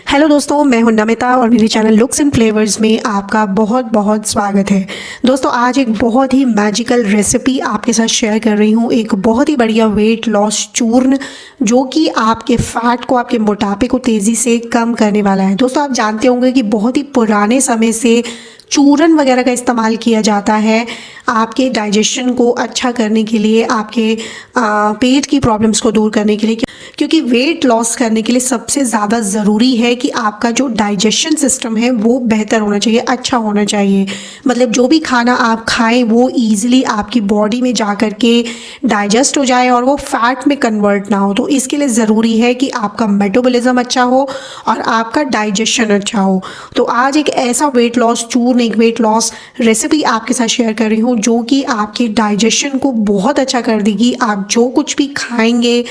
Hello दोस्तों, मैं हूं नमिता और मेरे चैनल लुक्स एंड फ्लेवर्स में आपका बहुत बहुत स्वागत है। दोस्तों, आज एक बहुत ही मैजिकल रेसिपी आपके साथ शेयर कर रही हूं। एक बहुत ही बढ़िया वेट लॉस चूर्ण जो कि आपके फैट को, आपके मोटापे को तेज़ी से कम करने वाला है। दोस्तों, आप जानते होंगे कि बहुत ही पुराने समय से चूरन वगैरह का इस्तेमाल किया जाता है आपके डाइजेशन को अच्छा करने के लिए, आपके पेट की प्रॉब्लम्स को दूर करने के लिए, क्योंकि वेट लॉस करने के लिए सबसे ज़्यादा ज़रूरी है कि आपका जो डाइजेशन सिस्टम है वो बेहतर होना चाहिए, अच्छा होना चाहिए। मतलब जो भी खाना आप खाएं वो ईजिली आपकी बॉडी में जा कर के डाइजेस्ट हो जाए और वो फैट में कन्वर्ट ना हो। तो इसके लिए ज़रूरी है कि आपका मेटाबॉलिज्म अच्छा हो और आपका डाइजेशन अच्छा हो। तो आज एक ऐसा वेट लॉस चूर्ण, एक वेट लॉस रेसिपी आपके साथ शेयर कर रही हूँ जो कि आपके डाइजेशन को बहुत अच्छा कर देगी। आप जो कुछ भी खाएंगे,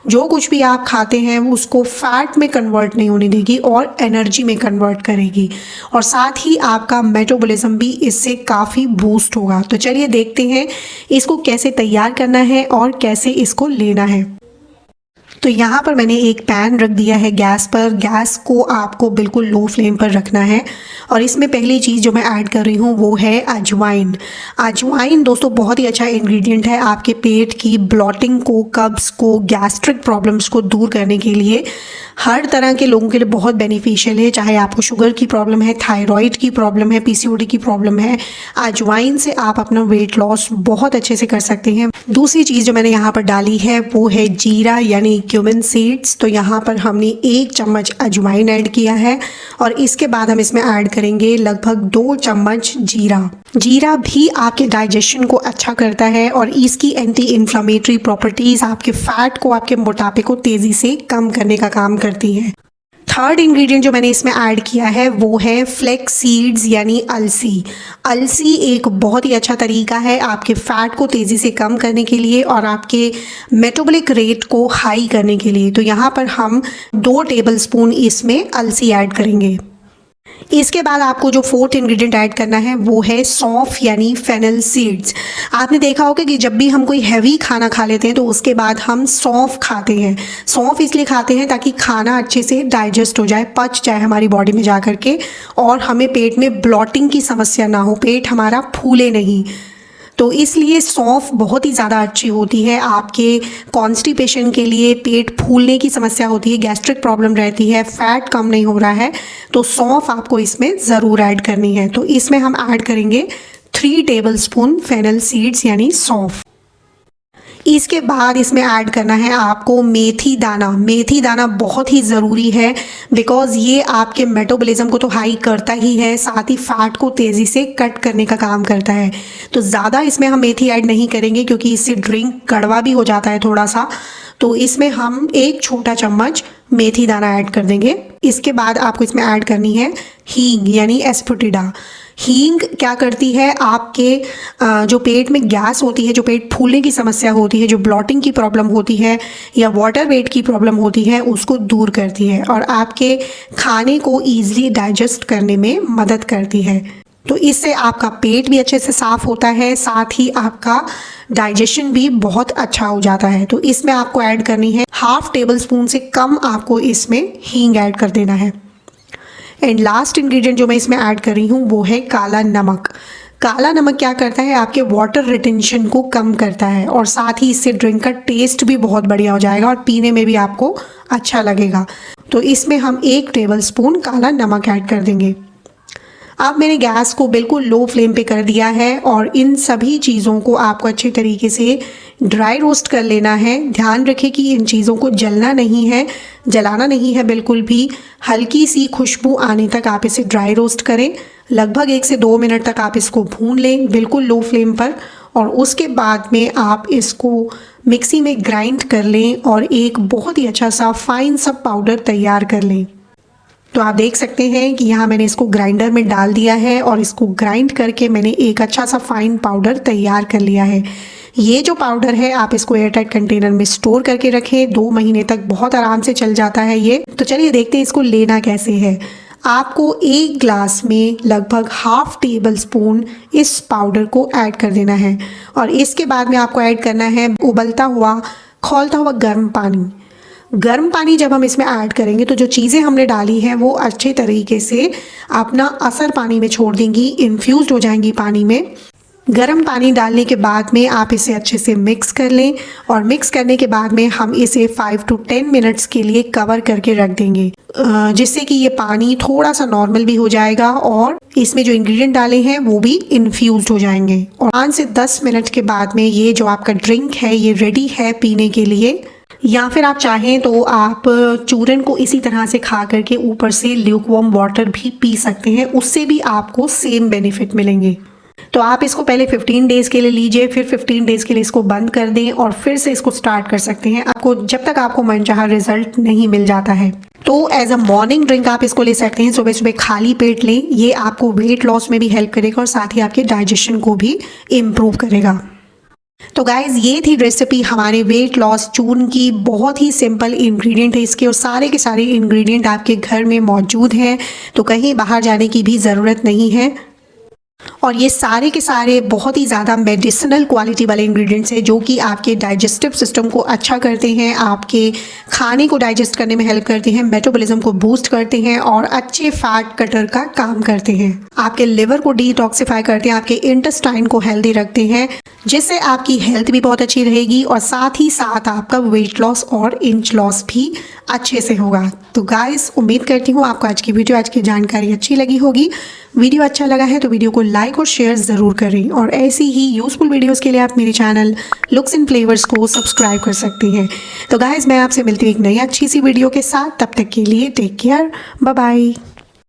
जो कुछ भी आप खाते हैं वो उसको फैट में कन्वर्ट नहीं होने देगी और एनर्जी में कन्वर्ट करेगी, और साथ ही आपका मेटाबॉलिज्म भी इससे काफ़ी बूस्ट होगा। तो चलिए देखते हैं इसको कैसे तैयार करना है और कैसे इसको लेना है। तो यहाँ पर मैंने एक पैन रख दिया है गैस पर। गैस को आपको बिल्कुल लो फ्लेम पर रखना है और इसमें पहली चीज़ जो मैं ऐड कर रही हूँ वो है अजवाइन। अजवाइन दोस्तों बहुत ही अच्छा इंग्रेडिएंट है आपके पेट की ब्लॉटिंग को, कब्ज़ को, गैस्ट्रिक प्रॉब्लम्स को दूर करने के लिए। हर तरह के लोगों के लिए बहुत बेनिफिशियल है, चाहे आपको शुगर की प्रॉब्लम है, थायराइड की प्रॉब्लम है, पीसीओडी की प्रॉब्लम है। अजवाइन से आप अपना वेट लॉस बहुत अच्छे से कर सकते हैं। दूसरी चीज़ जो मैंने यहाँ पर डाली है वो है जीरा यानी क्यूमिन सीड्स। तो यहाँ पर हमने 1 चम्मच अजवाइन ऐड किया है और इसके बाद हम इसमें ऐड करेंगे लगभग 2 चम्मच जीरा। जीरा भी आपके डाइजेशन को अच्छा करता है और इसकी एंटी इन्फ्लामेटरी प्रॉपर्टीज़ आपके फैट को, आपके मोटापे को तेज़ी से कम करने का काम करती हैं। थर्ड इंग्रेडिएंट जो मैंने इसमें ऐड किया है वो है फ्लेक्स सीड्स यानी अलसी। अलसी एक बहुत ही अच्छा तरीका है आपके फैट को तेज़ी से कम करने के लिए और आपके मेटाबॉलिक रेट को हाई करने के लिए। तो यहाँ पर हम 2 टेबलस्पून इसमें अलसी ऐड करेंगे। इसके बाद आपको जो फोर्थ इंग्रेडिएंट ऐड करना है वो है सौंफ यानी फेनल सीड्स। आपने देखा होगा कि जब भी हम कोई हैवी खाना खा लेते हैं तो उसके बाद हम सौंफ खाते हैं। सौंफ इसलिए खाते हैं ताकि खाना अच्छे से डाइजेस्ट हो जाए, पच जाए हमारी बॉडी में जा कर के, और हमें पेट में ब्लॉटिंग की समस्या ना हो, पेट हमारा फूले नहीं। तो इसलिए सौंफ बहुत ही ज़्यादा अच्छी होती है आपके कॉन्स्टिपेशन के लिए। पेट फूलने की समस्या होती है, गैस्ट्रिक प्रॉब्लम रहती है, फैट कम नहीं हो रहा है, तो सौंफ आपको इसमें ज़रूर ऐड करनी है। तो इसमें हम ऐड करेंगे 3 टेबलस्पून फेनल सीड्स यानी सौंफ। इसके बाद इसमें ऐड करना है आपको मेथी दाना। मेथी दाना बहुत ही ज़रूरी है बिकॉज़ ये आपके मेटाबॉलिज्म को तो हाई करता ही है, साथ ही फैट को तेज़ी से कट करने का काम करता है। तो ज़्यादा इसमें हम मेथी ऐड नहीं करेंगे क्योंकि इससे ड्रिंक कड़वा भी हो जाता है थोड़ा सा। तो इसमें हम 1 छोटा चम्मच मेथी दाना ऐड कर देंगे। इसके बाद आपको इसमें ऐड करनी है हींग यानी एस्फोटिडा। हींग क्या करती है, आपके जो पेट में गैस होती है, जो पेट फूलने की समस्या होती है, जो ब्लॉटिंग की प्रॉब्लम होती है या वाटर वेट की प्रॉब्लम होती है, उसको दूर करती है और आपके खाने को ईजिली डाइजेस्ट करने में मदद करती है। तो इससे आपका पेट भी अच्छे से साफ़ होता है, साथ ही आपका डाइजेशन भी बहुत अच्छा हो जाता है। तो इसमें आपको ऐड करनी है 1/2 टेबलस्पून से कम आपको इसमें हींग ऐड कर देना है। एंड लास्ट इंग्रेडिएंट जो मैं इसमें ऐड कर रही हूँ वो है काला नमक। काला नमक क्या करता है, आपके वाटर रिटेंशन को कम करता है और साथ ही इससे ड्रिंक का टेस्ट भी बहुत बढ़िया हो जाएगा और पीने में भी आपको अच्छा लगेगा। तो इसमें हम 1 टेबलस्पून काला नमक ऐड कर देंगे। अब मैंने गैस को बिल्कुल लो फ्लेम पे कर दिया है और इन सभी चीज़ों को आपको अच्छे तरीके से ड्राई रोस्ट कर लेना है। ध्यान रखें कि इन चीज़ों को जलना नहीं है, जलाना नहीं है बिल्कुल भी। हल्की सी खुशबू आने तक आप इसे ड्राई रोस्ट करें। लगभग 1 से 2 मिनट तक आप इसको भून लें बिल्कुल लो फ्लेम पर, और उसके बाद में आप इसको मिक्सी में ग्राइंड कर लें और एक बहुत ही अच्छा सा फाइन सा पाउडर तैयार कर लें। तो आप देख सकते हैं कि यहाँ मैंने इसको ग्राइंडर में डाल दिया है और इसको ग्राइंड करके मैंने एक अच्छा सा फाइन पाउडर तैयार कर लिया है। ये जो पाउडर है आप इसको एयरटाइट कंटेनर में स्टोर करके रखें, 2 महीने तक बहुत आराम से चल जाता है ये। तो चलिए देखते हैं इसको लेना कैसे है। आपको 1 ग्लास में लगभग 1/2 टेबलस्पून इस पाउडर को ऐड कर देना है और इसके बाद में आपको ऐड करना है उबलता हुआ, खौलता हुआ गर्म पानी। गर्म पानी जब हम इसमें ऐड करेंगे तो जो चीज़ें हमने डाली हैं वो अच्छे तरीके से अपना असर पानी में छोड़ देंगी, इन्फ्यूज़ हो जाएंगी पानी में। गर्म पानी डालने के बाद में आप इसे अच्छे से मिक्स कर लें और मिक्स करने के बाद में हम इसे 5 to 10 मिनट्स के लिए कवर करके रख देंगे, जिससे कि ये पानी थोड़ा सा नॉर्मल भी हो जाएगा और इसमें जो इंग्रेडिएंट डाले हैं वो भी इन्फ्यूज़ हो जाएंगे। और 5 से 10 मिनट के बाद में ये जो आपका ड्रिंक है ये रेडी है पीने के लिए। या फिर आप चाहें तो आप चूरन को इसी तरह से खा करके ऊपर से ल्यूकवार्म वाटर भी पी सकते हैं, उससे भी आपको सेम बेनिफिट मिलेंगे। तो आप इसको पहले 15 डेज़ के लिए लीजिए, फिर 15 डेज़ के लिए इसको बंद कर दें और फिर से इसको स्टार्ट कर सकते हैं, आपको जब तक आपको मनचाहा रिजल्ट नहीं मिल जाता है। तो एज अ मॉर्निंग ड्रिंक आप इसको ले सकते हैं, सुबह सुबह खाली पेट लें। ये आपको वेट लॉस में भी हेल्प करेगा और साथ ही आपके डाइजेशन को भी इम्प्रूव करेगा। तो गाइज ये थी रेसिपी हमारे वेट लॉस चूर्ण की। बहुत ही सिंपल इंग्रेडिएंट है इसके और सारे के सारे इंग्रेडिएंट आपके घर में मौजूद हैं, तो कहीं बाहर जाने की भी ज़रूरत नहीं है। और ये सारे के सारे बहुत ही ज़्यादा मेडिसिनल क्वालिटी वाले इंग्रेडिएंट्स हैं जो कि आपके डाइजेस्टिव सिस्टम को अच्छा करते हैं, आपके खाने को डाइजेस्ट करने में हेल्प करते हैं, मेटाबॉलिज्म को बूस्ट करते हैं और अच्छे फैट कटर का काम करते हैं। आपके लिवर को डिटॉक्सिफाई करते हैं, आपके इंटेस्टाइन को हेल्दी रखते हैं, जिससे आपकी हेल्थ भी बहुत अच्छी रहेगी और साथ ही साथ आपका वेट लॉस और इंच लॉस भी अच्छे से होगा। तो गाइस उम्मीद करती हूँ आपको आज की वीडियो, आज की जानकारी अच्छी लगी होगी। वीडियो अच्छा लगा है तो वीडियो को लाइक और शेयर ज़रूर करें और ऐसी ही यूज़फुल वीडियोस के लिए आप मेरे चैनल लुक्स एंड फ्लेवर्स को सब्सक्राइब कर सकते हैं। तो गाइस मैं आपसे मिलती हूँ एक नई अच्छी सी वीडियो के साथ, तब तक के लिए टेक केयर, बाय बाय।